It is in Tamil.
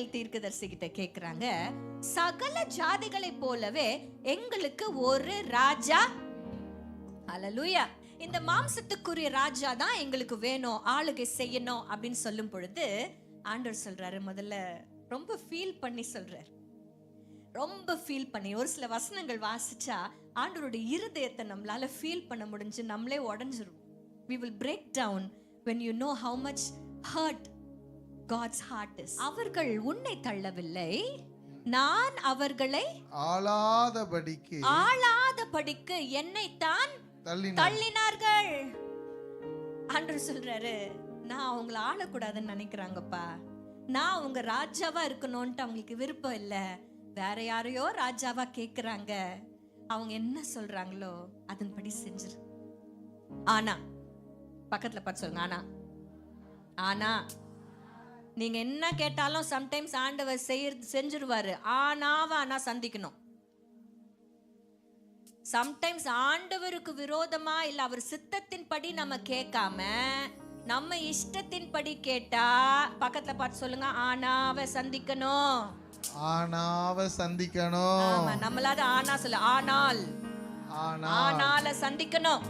சாமுவேல் தீர்க்கதரிசி கிட்ட கேக்குறாங்க, சகல ஜாதிகளை போலவே எங்களுக்கு ஒரு ராஜா. ஹல்லேலூயா. இந்த மாம்சத்துக்குரிய ராஜா தான் எங்களுக்கு வேணும், ஆளுகை செய்யணும் அப்படின்னு சொல்லும் பொழுது ஆண்டவர் சொல்றாரு, முதல்ல ரொம்ப ஃபீல் பண்ணி சொல்றாரு. ரொம்ப ஃபீல் பண்ணி ஒரு சில வசனங்கள் வாசிச்சா ஆண்டவருடைய இருதயத்தை நம்மளால ஃபீல் பண்ண முடிஞ்சு நம்மளே உடைஞ்சிரும். We will break down when you know how much hurt God's heart is. அவர்கள் உன்னை தள்ளவில்லை, நான் அவர்களை ஆளாதபடிக்கு என்னைத்தான் தள்ளினார்கள். ஆண்டவர் சொல்றாரு, நான் அவங்கள ஆளக்கூடாதுன்னு நினைக்கிறாங்கப்பா, நான் அவங்க ராஜாவா இருக்கணும்ட்டு அவங்களுக்கு விருப்பம் இல்ல, வேற யாரையோ ராஜாவா கேக்குறாங்க, அவங்க என்ன சொல்றாங்களோ அதன்படி செஞ்சிரு. ஆனா பக்கத்துல பார்த்து சொல்லுங்க, ஆனா நீங்க என்ன கேட்டாலும் சம்டைம்ஸ் ஆண்டவர் செஞ்சிருவாரு. ஆனா சந்திக்கணும். சம்டைம்ஸ் ஆண்டவருக்கு விரோதமா இல்ல அவர் சித்தத்தின் படி நம்ம கேட்காம நம்ம இஷ்டத்தின் படி கேட்டா பக்கத்துல பார்த்து சொல்லுங்க, ஆனாவ சந்திக்கணும். ஆமா, நம்மளால ஆனா சொல்ல, ஆனால சந்திக்கணும்.